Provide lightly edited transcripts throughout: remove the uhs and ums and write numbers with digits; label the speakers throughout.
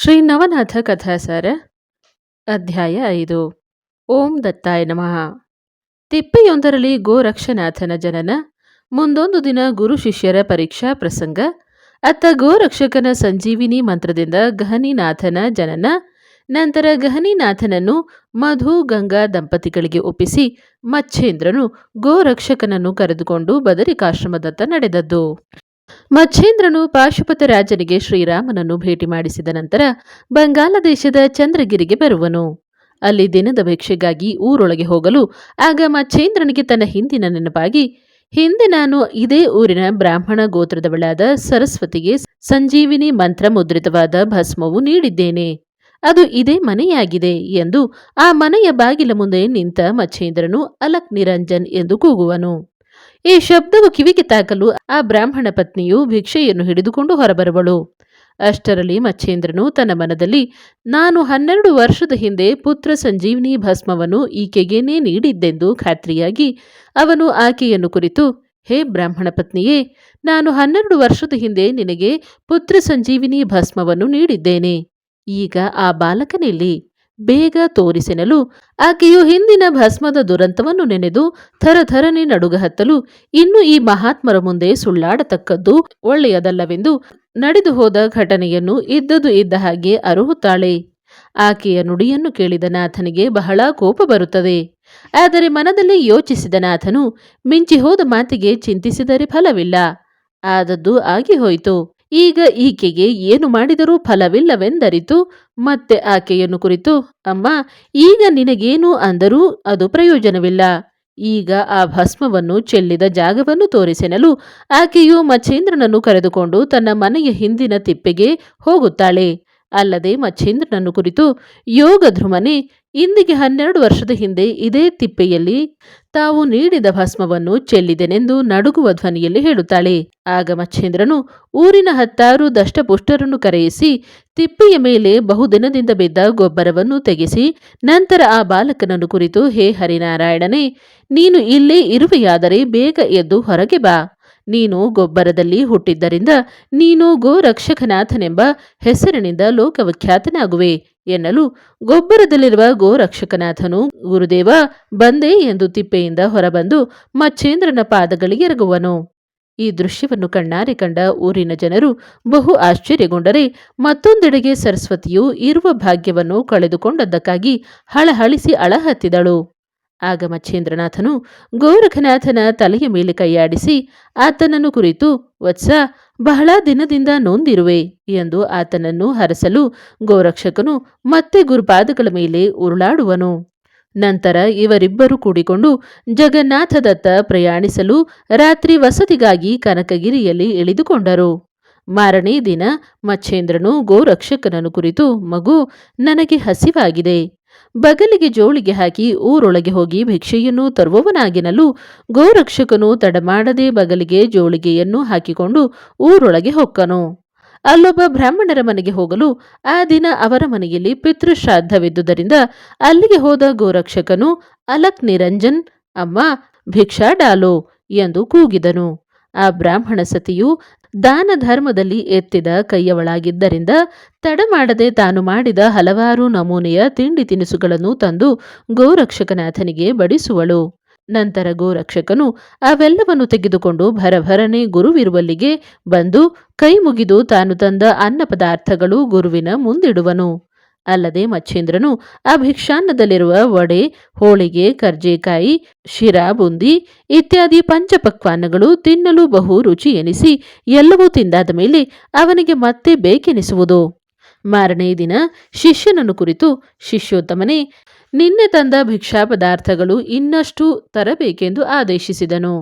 Speaker 1: ಶ್ರೀ ನವನಾಥ ಕಥಾಸಾರ ಅಧ್ಯಾಯ 5. ಓಂ ದತ್ತಾಯ ನಮಃ. ತಿಪ್ಪೆಯೊಂದರಲ್ಲಿ ಗೋರಕ್ಷನಾಥನ ಜನನ. ಮುಂದೊಂದು ದಿನ ಗುರು ಶಿಷ್ಯರ ಪರೀಕ್ಷಾ ಪ್ರಸಂಗ. ಅತ್ತ ಗೋರಕ್ಷಕನ ಸಂಜೀವಿನಿ ಮಂತ್ರದಿಂದ ಗಹನಿನಾಥನ ಜನನ. ನಂತರ ಗಹನಿನಾಥನನ್ನು ಮಧು ಗಂಗಾ ದಂಪತಿಗಳಿಗೆ ಒಪ್ಪಿಸಿ ಮಚ್ಛೇಂದ್ರನು ಗೋರಕ್ಷಕನನ್ನು ಕರೆದುಕೊಂಡು ಬದರಿಕಾಶ್ರಮದತ್ತ ನಡೆದದ್ದು. ಮಚ್ಛೇಂದ್ರನು ಪಾಶುಪತ ರಾಜನಿಗೆ ಶ್ರೀರಾಮನನ್ನು ಭೇಟಿ ಮಾಡಿಸಿದ ನಂತರ ಬಂಗಾಲ ದೇಶದ ಚಂದ್ರಗಿರಿಗೆ ಬರುವನು. ಅಲ್ಲಿ ದಿನದ ಭಿಕ್ಷೆಗಾಗಿ ಊರೊಳಗೆ ಹೋಗಲು ಆಗ ಮಚ್ಛೇಂದ್ರನಿಗೆ ತನ್ನ ಹಿಂದಿನ ನೆನಪಾಗಿ, ಹಿಂದೆ ನಾನು ಇದೇ ಊರಿನ ಬ್ರಾಹ್ಮಣ ಗೋತ್ರದವಳಾದ ಸರಸ್ವತಿಗೆ ಸಂಜೀವಿನಿ ಮಂತ್ರ ಮುದ್ರಿತವಾದ ಭಸ್ಮವು ನೀಡಿದ್ದೇನೆ. ಅದು ಇದೇ ಮನೆಯಾಗಿದೆ ಎಂದು ಆ ಮನೆಯ ಬಾಗಿಲ ಮುಂದೆ ನಿಂತ ಮಚ್ಛೇಂದ್ರನು ಅಲಕ್ ನಿರಂಜನ್ ಎಂದು ಕೂಗುವನು. ಈ ಶಬ್ದವು ಕಿವಿಗೆ ತಾಕಲು ಆ ಬ್ರಾಹ್ಮಣ ಪತ್ನಿಯು ಭಿಕ್ಷೆಯನ್ನು ಹಿಡಿದುಕೊಂಡು ಹೊರಬರುವಳು. ಅಷ್ಟರಲ್ಲಿ ಮಚ್ಛೇಂದ್ರನು ತನ್ನ ಮನದಲ್ಲಿ, ನಾನು 12 ವರ್ಷದ ಹಿಂದೆ ಪುತ್ರ ಸಂಜೀವಿನಿ ಭಸ್ಮವನ್ನು ಈಕೆಗೇನೇ ನೀಡಿದ್ದೆಂದು ಖಾತ್ರಿಯಾಗಿ ಅವನು ಆಕೆಯನ್ನು ಕುರಿತು, ಹೇ ಬ್ರಾಹ್ಮಣ ಪತ್ನಿಯೇ, ನಾನು 12 ವರ್ಷದ ಹಿಂದೆ ನಿನಗೆ ಪುತ್ರ ಸಂಜೀವಿನಿ ಭಸ್ಮವನ್ನು ನೀಡಿದ್ದೇನೆ. ಈಗ ಆ ಬಾಲಕನಿಲ್ಲಿ, ಬೇಗ ತೋರಿಸೆನಲು ಆಕೆಯು ಹಿಂದಿನ ಭಸ್ಮದ ದುರಂತವನ್ನು ನೆನೆದು ಥರಥರನೆ ನಡುಗ ಹತ್ತಲು, ಇನ್ನು ಈ ಮಹಾತ್ಮರ ಮುಂದೆ ಸುಳ್ಳಾಡತಕ್ಕದ್ದು ಒಳ್ಳೆಯದಲ್ಲವೆಂದು ನಡೆದು ಹೋದ ಘಟನೆಯನ್ನು ಇದ್ದದು ಇದ್ದ ಹಾಗೆ ಅರುಹುತ್ತಾಳೆ. ಆಕೆಯ ನುಡಿಯನ್ನು ಕೇಳಿದ ನಾಥನಿಗೆ ಬಹಳ ಕೋಪ ಬರುತ್ತದೆ. ಆದರೆ ಮನದಲ್ಲಿ ಯೋಚಿಸಿದ ನಾಥನು, ಮಿಂಚಿ ಹೋದ ಮಾತಿಗೆ ಚಿಂತಿಸಿದರೆ ಫಲವಿಲ್ಲ. ಆದದ್ದು ಆಗಿ ಹೋಯಿತು. ಈಗ ಈಕೆಗೆ ಏನು ಮಾಡಿದರೂ ಫಲವಿಲ್ಲವೆಂದರಿತು ಮತ್ತೆ ಆಕೆಯನ್ನು ಕುರಿತು, ಅಮ್ಮ, ಈಗ ನಿನಗೇನು ಅಂದರೂ ಅದು ಪ್ರಯೋಜನವಿಲ್ಲ. ಈಗ ಆ ಭಸ್ಮವನ್ನು ಚೆಲ್ಲಿದ ಜಾಗವನ್ನು ತೋರಿಸೆನಲು ಆಕೆಯು ಮಚ್ಛೇಂದ್ರನನ್ನು ಕರೆದುಕೊಂಡು ತನ್ನ ಮನೆಯ ಹಿಂದಿನ ತಿಪ್ಪೆಗೆ ಹೋಗುತ್ತಾಳೆ. ಅಲ್ಲದೆ ಮಚ್ಛೇಂದ್ರನನ್ನು ಕುರಿತು, ಯೋಗಧ್ರುಮನೆ, ಇಂದಿಗೆ 12 ವರ್ಷದ ಹಿಂದೆ ಇದೇ ತಿಪ್ಪೆಯಲ್ಲಿ ತಾವು ನೀಡಿದ ಭಸ್ಮವನ್ನು ಚೆಲ್ಲಿದೆನೆಂದು ನಡುಗುವ ಧ್ವನಿಯಲ್ಲಿ ಹೇಳುತ್ತಾಳೆ. ಆಗ ಮಚ್ಛೇಂದ್ರನು ಊರಿನ 10 ದಷ್ಟಪುಷ್ಟರನ್ನು ಕರೆಯಿಸಿ ತಿಪ್ಪೆಯ ಮೇಲೆ ಬಹುದಿನದಿಂದ ಬಿದ್ದ ಗೊಬ್ಬರವನ್ನು ತೆಗೆಸಿ ನಂತರ ಆ ಬಾಲಕನನ್ನು ಕುರಿತು, ಹೇ ಹರಿನಾರಾಯಣನೇ, ನೀನು ಇಲ್ಲೇ ಇರುವೆಯಾದರೆ ಬೇಗ ಎದ್ದು ಹೊರಗೆ ಬಾ. ನೀನು ಗೊಬ್ಬರದಲ್ಲಿ ಹುಟ್ಟಿದ್ದರಿಂದ ನೀನು ಗೋರಕ್ಷಕನಾಥನೆಂಬ ಹೆಸರಿನಿಂದ ಲೋಕವಿಖ್ಯಾತನಾಗುವೆ ಎನ್ನಲು, ಗೊಬ್ಬರದಲ್ಲಿರುವ ಗೋರಕ್ಷಕನಾಥನು, ಗುರುದೇವ ಬಂದೆ ಎಂದು ತಿಪ್ಪೆಯಿಂದ ಹೊರಬಂದು ಮಚ್ಛೇಂದ್ರನ ಪಾದಗಳಿಗೆ ಎರಗುವನು. ಈ ದೃಶ್ಯವನ್ನು ಕಣ್ಣಾರೆ ಕಂಡ ಊರಿನ ಜನರು ಬಹು ಆಶ್ಚರ್ಯಗೊಂಡರೆ, ಮತ್ತೊಂದೆಡೆಗೆ ಸರಸ್ವತಿಯು ಇರುವ ಭಾಗ್ಯವನ್ನು ಕಳೆದುಕೊಂಡದ್ದಕ್ಕಾಗಿ ಹಳಹಳಿಸಿ ಅಳಹತ್ತಿದಳು. ಆಗ ಮಚ್ಛೇಂದ್ರನಾಥನು ಗೋರಖನಾಥನ ತಲೆಯ ಮೇಲೆ ಕೈಯಾಡಿಸಿ ಆತನನ್ನು ಕುರಿತು, ವತ್ಸ, ಬಹಳ ದಿನದಿಂದ ನೊಂದಿರುವೆ ಎಂದು ಆತನನ್ನು ಹರಸಲು ಗೋರಕ್ಷಕನು ಮತ್ತೆ ಗುರುಪಾದಗಳ ಮೇಲೆ ಉರುಳಾಡುವನು. ನಂತರ ಇವರಿಬ್ಬರು ಕೂಡಿಕೊಂಡು ಜಗನ್ನಾಥದತ್ತ ಪ್ರಯಾಣಿಸಲು ರಾತ್ರಿ ವಸತಿಗಾಗಿ ಕನಕಗಿರಿಯಲ್ಲಿ ಇಳಿದುಕೊಂಡರು. ಮಾರನೇ ದಿನ ಮಚ್ಛೇಂದ್ರನು ಗೋರಕ್ಷಕನನ್ನು ಕುರಿತು, ಮಗು, ನನಗೆ ಹಸಿವಾಗಿದೆ. ಬಗಲಿಗೆ ಜೋಳಿಗೆ ಹಾಕಿ ಊರೊಳಗೆ ಹೋಗಿ ಭಿಕ್ಷೆಯನ್ನು ತರುವವನಾಗಿನಲು ಗೋರಕ್ಷಕನು ತಡಮಾಡದೆ ಬಗಲಿಗೆ ಜೋಳಿಗೆಯನ್ನು ಹಾಕಿಕೊಂಡು ಊರೊಳಗೆ ಹೊಕ್ಕನು. ಅಲ್ಲೊಬ್ಬ ಬ್ರಾಹ್ಮಣರ ಮನೆಗೆ ಹೋಗಲು ಆ ದಿನ ಅವರ ಮನೆಯಲ್ಲಿ ಪಿತೃಶ್ರಾದ್ದವಿದ್ದುದರಿಂದ ಅಲ್ಲಿಗೆ ಹೋದ ಗೋರಕ್ಷಕನು, ಅಲಕ್ ನಿರಂಜನ್, ಅಮ್ಮ, ಭಿಕ್ಷಾ ಡಾಲೋ ಎಂದು ಕೂಗಿದನು. ಆ ಬ್ರಾಹ್ಮಣ ಸತಿಯು ದಾನ ಧರ್ಮದಲ್ಲಿ ಎತ್ತಿದ ಕೈಯವಳಾಗಿದ್ದರಿಂದ ತಡಮಾಡದೆ ತಾನು ಮಾಡಿದ ಹಲವಾರು ನಮೂನೆಯ ತಿಂಡಿ ತಿನಿಸುಗಳನ್ನು ತಂದು ಗೋರಕ್ಷಕನಾಥನಿಗೆ ಬಡಿಸುವಳು. ನಂತರ ಗೋರಕ್ಷಕನು ಅವೆಲ್ಲವನ್ನು ತೆಗೆದುಕೊಂಡು ಭರಭರನೆ ಗುರುವಿರುವಲ್ಲಿಗೆ ಬಂದು ಕೈ ಮುಗಿದು ತಾನು ತಂದ ಅನ್ನ ಪದಾರ್ಥಗಳು ಗುರುವಿನ ಮುಂದಿಡುವನು. ಅಲ್ಲದೆ ಮಚ್ಛೇಂದ್ರನು ಆ ಭಿಕ್ಷಾನ್ನದಲ್ಲಿರುವ ವಡೆ, ಹೋಳಿಗೆ, ಕರ್ಜೆಕಾಯಿ, ಶಿರಾ, ಬುಂದಿ ಇತ್ಯಾದಿ ಪಂಚಪಕ್ವಾನ್ನಗಳು ತಿನ್ನಲು ಬಹು ರುಚಿ ಎನಿಸಿ ಎಲ್ಲವೂ ತಿಂದಾದ ಮೇಲೆ ಅವನಿಗೆ ಮತ್ತೆ ಬೇಕೆನಿಸುವುದು. ಮಾರನೇ ದಿನ ಶಿಷ್ಯನನ್ನು ಕುರಿತು, ಶಿಷ್ಯೋತ್ತಮನೇ, ನಿನ್ನೆ ತಂದ ಭಿಕ್ಷಾ ಪದಾರ್ಥಗಳು ಇನ್ನಷ್ಟು ತರಬೇಕೆಂದು ಆದೇಶಿಸಿದನು.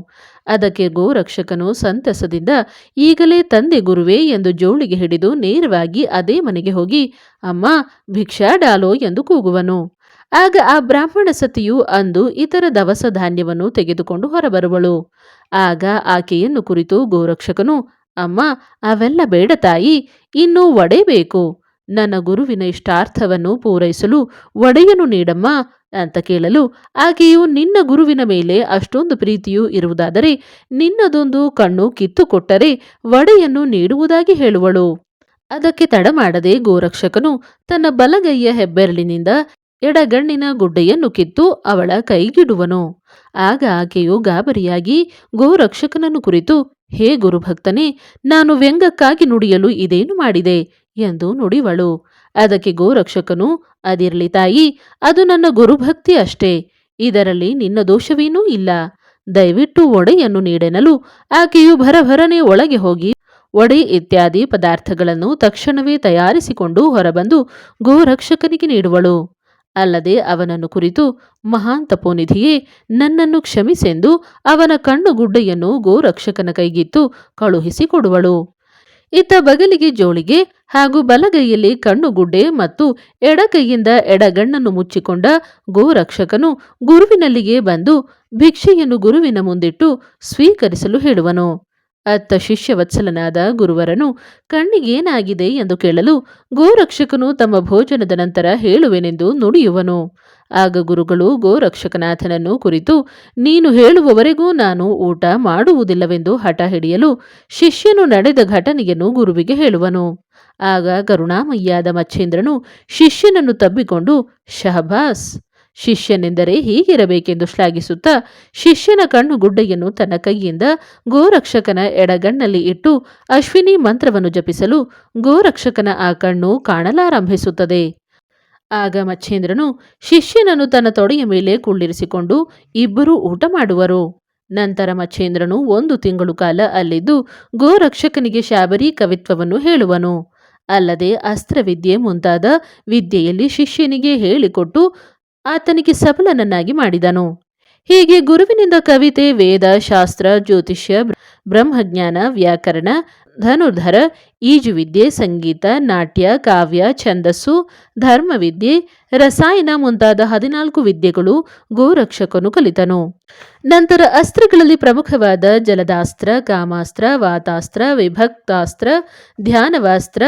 Speaker 1: ಅದಕ್ಕೆ ಗೋರಕ್ಷಕನು ಸಂತಸದಿಂದ, ಈಗಲೇ ತಂದೆ ಗುರುವೇ ಎಂದು ಜೋಳಿಗೆ ಹಿಡಿದು ನೇರವಾಗಿ ಅದೇ ಮನೆಗೆ ಹೋಗಿ, ಅಮ್ಮ, ಭಿಕ್ಷಾ ಡಾಲೋ ಎಂದು ಕೂಗುವನು. ಆಗ ಆ ಬ್ರಾಹ್ಮಣ ಸತಿಯು ಅಂದು ಇತರ ದವಸ ಧಾನ್ಯವನ್ನು ತೆಗೆದುಕೊಂಡು ಹೊರಬರುವಳು. ಆಗ ಆಕೆಯನ್ನು ಕುರಿತು ಗೋರಕ್ಷಕನು, ಅಮ್ಮ, ಅವೆಲ್ಲ ಬೇಡ ತಾಯಿ, ಇನ್ನೂ ವಡೆ ಬೇಕು. ನನ್ನ ಗುರುವಿನ ಇಷ್ಟಾರ್ಥವನ್ನು ಪೂರೈಸಲು ಒಡೆಯನು ನೀಡಮ್ಮ ಅಂತ ಕೇಳಲು ಆಕೆಯು, ನಿನ್ನ ಗುರುವಿನ ಮೇಲೆ ಅಷ್ಟೊಂದು ಪ್ರೀತಿಯೂ ಇರುವುದಾದರೆ ನಿನ್ನದೊಂದು ಕಣ್ಣು ಕಿತ್ತು ಕೊಟ್ಟರೆ ಒಡೆಯನ್ನು ನೀಡುವುದಾಗಿ ಹೇಳುವಳು. ಅದಕ್ಕೆ ತಡಮಾಡದೆ ಗೋರಕ್ಷಕನು ತನ್ನ ಬಲಗೈಯ ಹೆಬ್ಬೆರಳಿನಿಂದ ಎಡಗಣ್ಣಿನ ಗುಡ್ಡೆಯನ್ನು ಕಿತ್ತು ಅವಳ ಕೈಗಿಡುವನು. ಆಗ ಆಕೆಯು ಗಾಬರಿಯಾಗಿ ಗೋರಕ್ಷಕನನ್ನು ಕುರಿತು, ಹೇ ಗುರುಭಕ್ತನೇ, ನಾನು ವ್ಯಂಗ್ಯಕ್ಕಾಗಿ ನುಡಿಯಲು ಇದೇನು ಮಾಡಿದೆ ಎಂದು ನುಡಿವಳು. ಅದಕ್ಕೆ ಗೋರಕ್ಷಕನು, ಅದಿರಲಿ ತಾಯಿ, ಅದು ನನ್ನ ಗುರುಭಕ್ತಿ ಅಷ್ಟೇ, ಇದರಲ್ಲಿ ನಿನ್ನ ದೋಷವೇನೂ ಇಲ್ಲ, ದಯವಿಟ್ಟು ಒಡೆಯನ್ನು ನೀಡೆನಲು ಆಕೆಯು ಭರಭರನೆ ಒಳಗೆ ಹೋಗಿ ವಡೆ ಇತ್ಯಾದಿ ಪದಾರ್ಥಗಳನ್ನು ತಕ್ಷಣವೇ ತಯಾರಿಸಿಕೊಂಡು ಹೊರಬಂದು ಗೋರಕ್ಷಕನಿಗೆ ನೀಡುವಳು. ಅಲ್ಲದೆ ಅವನನ್ನು ಕುರಿತು, ಮಹಾನ್ ತಪೋನಿಧಿಯೇ, ನನ್ನನ್ನು ಕ್ಷಮಿಸೆಂದು ಅವನ ಕಣ್ಣುಗುಡ್ಡೆಯನ್ನು ಗೋರಕ್ಷಕನ ಕೈಗಿತ್ತು ಕಳುಹಿಸಿಕೊಡುವಳು. ಇತ್ತ ಬಗಲಿಗೆ ಜೋಳಿಗೆ ಹಾಗೂ ಬಲಗೈಯಲ್ಲಿ ಕಣ್ಣುಗುಡ್ಡೆ ಮತ್ತು ಎಡಕೈಯಿಂದ ಎಡಗಣ್ಣನ್ನು ಮುಚ್ಚಿಕೊಂಡ ಗೋರಕ್ಷಕನು ಗುರುವಿನಲ್ಲಿಗೆ ಬಂದು ಭಿಕ್ಷೆಯನ್ನು ಗುರುವಿನ ಮುಂದಿಟ್ಟು ಸ್ವೀಕರಿಸಲು ಹೇಳುವನು. ಅತ್ತ ಶಿಷ್ಯವತ್ಸಲನಾದ ಗುರುವರನು ಕಣ್ಣಿಗೇನಾಗಿದೆ ಎಂದು ಕೇಳಲು ಗೋರಕ್ಷಕನು ತಮ್ಮ ಭೋಜನದ ನಂತರ ಹೇಳುವೆನೆಂದು ನುಡಿಯುವನು. ಆಗ ಗುರುಗಳು ಗೋರಕ್ಷಕನಾಥನನ್ನು ಕುರಿತು, ನೀನು ಹೇಳುವವರೆಗೂ ನಾನು ಊಟ ಮಾಡುವುದಿಲ್ಲವೆಂದು ಹಠ ಹಿಡಿಯಲು ಶಿಷ್ಯನು ನಡೆದ ಘಟನೆಯನ್ನು ಗುರುವಿಗೆ ಹೇಳುವನು. ಆಗ ಕರುಣಾಮಯ್ಯಾದ ಮಚ್ಛೇಂದ್ರನು ಶಿಷ್ಯನನ್ನು ತಬ್ಬಿಕೊಂಡು, ಶಹಬಾಸ್, ಶಿಷ್ಯನೆಂದರೆ ಹೀಗಿರಬೇಕೆಂದು ಶ್ಲಾಘಿಸುತ್ತಾ ಶಿಷ್ಯನ ಕಣ್ಣುಗುಡ್ಡೆಯನ್ನು ತನ್ನ ಕೈಯಿಂದ ಗೋರಕ್ಷಕನ ಎಡಗಣ್ಣಲ್ಲಿ ಇಟ್ಟು ಅಶ್ವಿನಿ ಮಂತ್ರವನ್ನು ಜಪಿಸಲು ಗೋರಕ್ಷಕನ ಆ ಕಣ್ಣು ಕಾಣಲಾರಂಭಿಸುತ್ತದೆ. ಆಗ ಮಚ್ಛೇಂದ್ರನು ಶಿಷ್ಯನನ್ನು ತನ್ನ ತೊಡೆಯ ಮೇಲೆ ಕುಳ್ಳಿರಿಸಿಕೊಂಡು ಇಬ್ಬರೂ ಊಟ ಮಾಡುವರು. ನಂತರ ಮಚ್ಛೇಂದ್ರನು 1 ತಿಂಗಳು ಕಾಲ ಅಲ್ಲಿದ್ದು ಗೋರಕ್ಷಕನಿಗೆ ಶಾಬರಿ ಕವಿತ್ವವನ್ನು ಹೇಳುವನು. ಅಲ್ಲದೆ ಅಸ್ತ್ರವಿದ್ಯೆ ಮುಂತಾದ ವಿದ್ಯೆಯಲ್ಲಿ ಶಿಷ್ಯನಿಗೆ ಹೇಳಿಕೊಟ್ಟು ಆತನಿಗೆ ಸಫಲನನ್ನಾಗಿ ಮಾಡಿದನು. ಹೀಗೆ ಗುರುವಿನಿಂದ ಕವಿತೆ, ವೇದ, ಶಾಸ್ತ್ರ, ಜ್ಯೋತಿಷ್ಯ, ಬ್ರಹ್ಮಜ್ಞಾನ, ವ್ಯಾಕರಣ, ಧನುರ್ಧರ, ಈಜುವಿದ್ಯೆ, ಸಂಗೀತ, ನಾಟ್ಯ, ಕಾವ್ಯ, ಛಂದಸ್ಸು, ಧರ್ಮವಿದ್ಯೆ, ರಸಾಯನ ಮುಂತಾದ 14 ವಿದ್ಯೆಗಳು ಗೋರಕ್ಷಕನು ಕಲಿತನು. ನಂತರ ಅಸ್ತ್ರಗಳಲ್ಲಿ ಪ್ರಮುಖವಾದ ಜಲದಾಸ್ತ್ರ, ಕಾಮಾಸ್ತ್ರ, ವಾತಾಸ್ತ್ರ, ವಿಭಕ್ತಾಸ್ತ್ರ, ಧ್ಯಾನವಾಸ್ತ್ರ,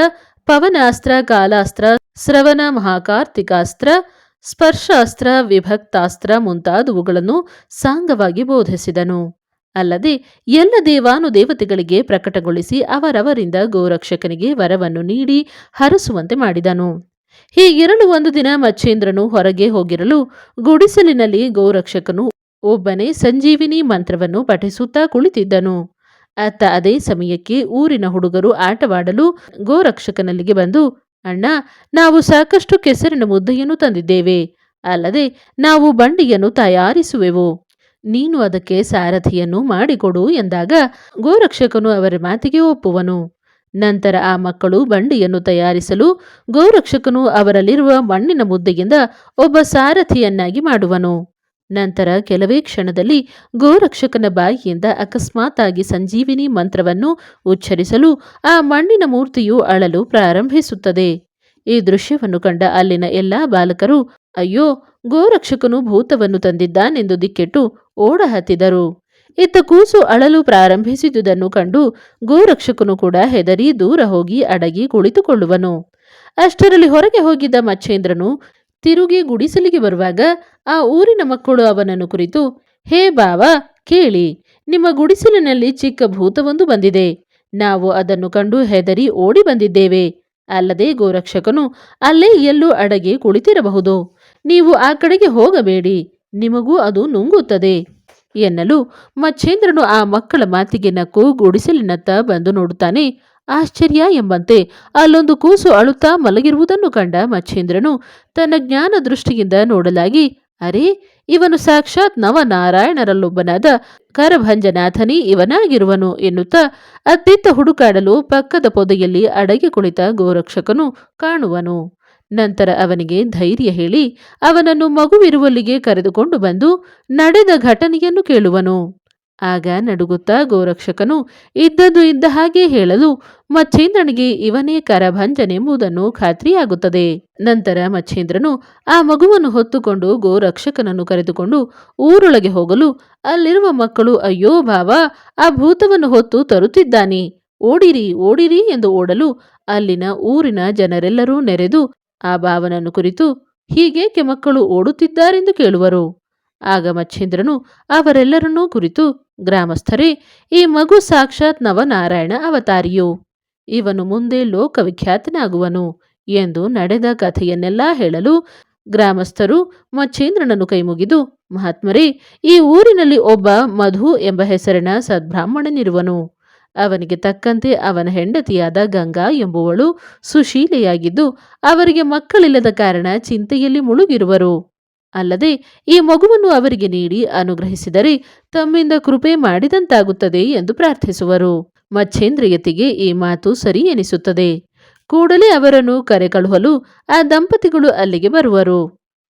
Speaker 1: ಪವನಾಸ್ತ್ರ, ಕಾಲಾಸ್ತ್ರ, ಶ್ರವಣ ಮಹಾಕಾರ್ತಿಕಾಸ್ತ್ರ, ಸ್ಪರ್ಶಾಸ್ತ್ರ, ವಿಭಕ್ತಾಸ್ತ್ರ ಮುಂತಾದವುಗಳನ್ನು ಸಾಂಗವಾಗಿ ಬೋಧಿಸಿದನು. ಅಲ್ಲದೆ ಎಲ್ಲ ದೇವಾನುದೇವತೆಗಳಿಗೆ ಪ್ರಕಟಗೊಳಿಸಿ ಅವರವರಿಂದ ಗೋರಕ್ಷಕನಿಗೆ ವರವನ್ನು ನೀಡಿ ಹರಸುವಂತೆ ಮಾಡಿದನು. ಹೀಗಿರಲು ಒಂದು ದಿನ ಮಚ್ಛೇಂದ್ರನು ಹೊರಗೆ ಹೋಗಿರಲು ಗುಡಿಸಲಿನಲ್ಲಿ ಗೋರಕ್ಷಕನು ಒಬ್ಬನೇ ಸಂಜೀವಿನಿ ಮಂತ್ರವನ್ನು ಪಠಿಸುತ್ತಾ ಕುಳಿತಿದ್ದನು. ಅತ್ತ ಅದೇ ಸಮಯಕ್ಕೆ ಊರಿನ ಹುಡುಗರು ಆಟವಾಡಲು ಗೋರಕ್ಷಕನಲ್ಲಿಗೆ ಬಂದು, ಅಣ್ಣ, ನಾವು ಸಾಕಷ್ಟು ಕೆಸರಿನ ಮುದ್ದೆಯನ್ನು ತಂದಿದ್ದೇವೆ, ಅಲ್ಲದೆ ನಾವು ಬಂಡಿಯನ್ನು ತಯಾರಿಸುವೆವು, ನೀನು ಅದಕ್ಕೆ ಸಾರಥಿಯನ್ನು ಮಾಡಿಕೊಡು ಎಂದಾಗ ಗೋರಕ್ಷಕನು ಅವರ ಮಾತಿಗೆ ಒಪ್ಪುವನು. ನಂತರ ಆ ಮಕ್ಕಳು ಬಂಡಿಯನ್ನು ತಯಾರಿಸಲು ಗೋರಕ್ಷಕನು ಅವರಲ್ಲಿರುವ ಮಣ್ಣಿನ ಮುದ್ದೆಯಿಂದ ಒಬ್ಬ ಸಾರಥಿಯನ್ನಾಗಿ ಮಾಡುವನು. ನಂತರ ಕೆಲವೇ ಕ್ಷಣದಲ್ಲಿ ಗೋರಕ್ಷಕನ ಬಾಯಿಯಿಂದ ಅಕಸ್ಮಾತ್ತಾಗಿ ಸಂಜೀವಿನಿ ಮಂತ್ರವನ್ನು ಉಚ್ಚರಿಸಲು ಆ ಮಣ್ಣಿನ ಮೂರ್ತಿಯು ಅಳಲು ಪ್ರಾರಂಭಿಸುತ್ತದೆ. ಈ ದೃಶ್ಯವನ್ನು ಕಂಡ ಅಲ್ಲಿನ ಎಲ್ಲಾ ಬಾಲಕರು, ಅಯ್ಯೋ, ಗೋರಕ್ಷಕನು ಭೂತವನ್ನು ತಂದಿದ್ದಾನೆಂದು ದಿಕ್ಕೆಟ್ಟು ಓಡ ಹತ್ತಿದರು. ಇತ್ತ ಕೂಸು ಅಳಲು ಪ್ರಾರಂಭಿಸಿದುದನ್ನು ಕಂಡು ಗೋರಕ್ಷಕನು ಕೂಡ ಹೆದರಿ ದೂರ ಹೋಗಿ ಅಡಗಿ ಕುಳಿತುಕೊಳ್ಳುವನು. ಅಷ್ಟರಲ್ಲಿ ಹೊರಗೆ ಹೋಗಿದ್ದ ಮಚ್ಛೇಂದ್ರನು ತಿರುಗಿ ಗುಡಿಸಲಿಗೆ ಬರುವಾಗ ಆ ಊರಿನ ಮಕ್ಕಳು ಅವನನ್ನು ಕುರಿತು, ಹೇ ಬಾವ, ಕೇಳಿ, ನಿಮ್ಮ ಗುಡಿಸಲಿನಲ್ಲಿ ಚಿಕ್ಕ ಭೂತವೊಂದು ಬಂದಿದೆ, ನಾವು ಅದನ್ನು ಕಂಡು ಹೆದರಿ ಓಡಿ ಬಂದಿದ್ದೇವೆ, ಅಲ್ಲದೆ ಗೋರಕ್ಷಕನು ಅಲ್ಲೇ ಎಲ್ಲೂ ಅಡಗಿ ಕುಳಿತಿರಬಹುದು, ನೀವು ಆ ಕಡೆಗೆ ಹೋಗಬೇಡಿ, ನಿಮಗೂ ಅದು ನುಂಗುತ್ತದೆ ಎನ್ನಲು ಮಚ್ಛೇಂದ್ರನು ಆ ಮಕ್ಕಳ ಮಾತಿಗೆ ನಕ್ಕು ಗುಡಿಸಲಿನತ್ತ ಬಂದು ನೋಡುತ್ತಾನೆ. ಆಶ್ಚರ್ಯ ಎಂಬಂತೆ ಅಲ್ಲೊಂದು ಕೂಸು ಅಳುತ್ತಾ ಮಲಗಿರುವುದನ್ನು ಕಂಡ ಮಚ್ಛೇಂದ್ರನು ತನ್ನ ಜ್ಞಾನ ದೃಷ್ಟಿಯಿಂದ ನೋಡಲಾಗಿ, ಅರೇ, ಇವನು ಸಾಕ್ಷಾತ್ ನವನಾರಾಯಣರಲ್ಲೊಬ್ಬನಾದ ಕರಭಂಜನಾಥನೇ ಇವನಾಗಿರುವನು ಎನ್ನುತ್ತಾ ಅತ್ತಿತ್ತ ಹುಡುಕಾಡಲು ಪಕ್ಕದ ಪೊದೆಯಲ್ಲಿ ಅಡಗಿ ಕುಳಿತ ಗೋರಕ್ಷಕನು ಕಾಣುವನು. ನಂತರ ಅವನಿಗೆ ಧೈರ್ಯ ಹೇಳಿ ಅವನನ್ನು ಮಗುವಿರುವಲ್ಲಿಗೆ ಕರೆದುಕೊಂಡು ಬಂದು ನಡೆದ ಘಟನೆಯನ್ನು ಕೇಳುವನು. ಆಗ ನಡುಗುತ್ತಾ ಗೋರಕ್ಷಕನು ಇದ್ದದ್ದು ಇದ್ದ ಹಾಗೆ ಹೇಳಲು ಮಚ್ಛೇಂದ್ರನಿಗೆ ಇವನೇ ಕರಭಂಜನೆಂಬುದನ್ನು ಖಾತ್ರಿಯಾಗುತ್ತದೆ. ನಂತರ ಮಚ್ಛೇಂದ್ರನು ಆ ಮಗುವನ್ನು ಹೊತ್ತುಕೊಂಡು ಗೋರಕ್ಷಕನನ್ನು ಕರೆದುಕೊಂಡು ಊರೊಳಗೆ ಹೋಗಲು ಅಲ್ಲಿರುವ ಮಕ್ಕಳು, ಅಯ್ಯೋ ಭಾವ, ಆ ಭೂತವನ್ನು ಹೊತ್ತು ತರುತ್ತಿದ್ದಾನೆ, ಓಡಿರಿ ಓಡಿರಿ ಎಂದು ಓಡಲು ಅಲ್ಲಿನ ಊರಿನ ಜನರೆಲ್ಲರೂ ನೆರೆದು ಆ ಭಾವನನ್ನು ಕುರಿತು, ಹೀಗೇಕೆ ಮಕ್ಕಳು ಓಡುತ್ತಿದ್ದಾರೆಂದು ಕೇಳುವರು. ಆಗ ಮಚ್ಛೇಂದ್ರನು ಅವರೆಲ್ಲರನ್ನೂ ಕುರಿತು, ಗ್ರಾಮಸ್ಥರೇ, ಈ ಮಗು ಸಾಕ್ಷಾತ್ ನವನಾರಾಯಣ ಅವತಾರಿಯು, ಇವನು ಮುಂದೆ ಲೋಕವಿಖ್ಯಾತನಾಗುವನು ಎಂದು ನಡೆದ ಕಥೆಯನ್ನೆಲ್ಲ ಹೇಳಲು ಗ್ರಾಮಸ್ಥರು ಮಚ್ಚೇಂದ್ರನನ್ನು ಕೈಮುಗಿದು, ಮಹಾತ್ಮರೇ, ಈ ಊರಿನಲ್ಲಿ ಒಬ್ಬ ಮಧು ಎಂಬ ಹೆಸರಿನ ಸದ್ಬ್ರಾಹ್ಮಣನಿರುವನು. ಅವನಿಗೆ ತಕ್ಕಂತೆ ಅವನ ಹೆಂಡತಿಯಾದ ಗಂಗಾ ಎಂಬುವಳು ಸುಶೀಲೆಯಾಗಿದ್ದು ಅವರಿಗೆ ಮಕ್ಕಳಿಲ್ಲದ ಕಾರಣ ಚಿಂತೆಯಲ್ಲಿ ಮುಳುಗಿರುವರು. ಅಲ್ಲದೆ ಈ ಮಗುವನ್ನು ಅವರಿಗೆ ನೀಡಿ ಅನುಗ್ರಹಿಸಿದರೆ ತಮ್ಮಿಂದ ಕೃಪೆ ಮಾಡಿದಂತಾಗುತ್ತದೆ ಎಂದು ಪ್ರಾರ್ಥಿಸುವರು. ಮಚ್ಚೇಂದ್ರಿಯತಿಗೆ ಈ ಮಾತು ಸರಿ ಎನಿಸುತ್ತದೆ. ಕೂಡಲೇ ಅವರನ್ನು ಕರೆಕಳುಹಲು ಆ ದಂಪತಿಗಳು ಅಲ್ಲಿಗೆ ಬರುವರು.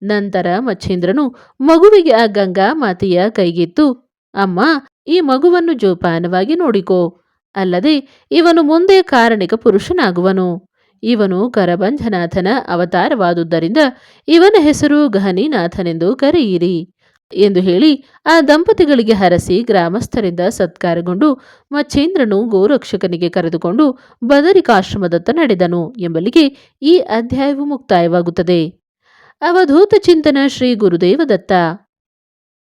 Speaker 1: ನಂತರ ಮಚ್ಚೇಂದ್ರನು ಮಗುವಿಗೆ ಆ ಗಂಗಾ ಮಾತೆಯ ಕೈಗಿತ್ತು, ಅಮ್ಮ, ಈ ಮಗುವನ್ನು ಜೋಪಾನವಾಗಿ ನೋಡಿಕೋ. ಅಲ್ಲದೆ ಇವನು ಮುಂದೆ ಕಾರಣಿಕ ಪುರುಷನಾಗುವನು. ಇವನು ಕರಭಂಜನಾಥನ ಅವತಾರವಾದುದರಿಂದ ಇವನ ಹೆಸರು ಗಹನಿನಾಥನೆಂದು ಕರೆಯಿರಿ ಎಂದು ಹೇಳಿ ಆ ದಂಪತಿಗಳಿಗೆ ಹರಸಿ ಗ್ರಾಮಸ್ಥರಿಂದ ಸತ್ಕಾರಗೊಂಡು ಮಚ್ಚೇಂದ್ರನು ಗೋರಕ್ಷಕನಿಗೆ ಕರೆದುಕೊಂಡು ಬದರಿಕಾಶ್ರಮದತ್ತ ನಡೆದನು ಎಂಬಲ್ಲಿಗೆ ಈ ಅಧ್ಯಾಯವು ಮುಕ್ತಾಯವಾಗುತ್ತದೆ. ಅವಧೂತ ಚಿಂತನ ಶ್ರೀ ಗುರುದೇವ ದತ್ತ.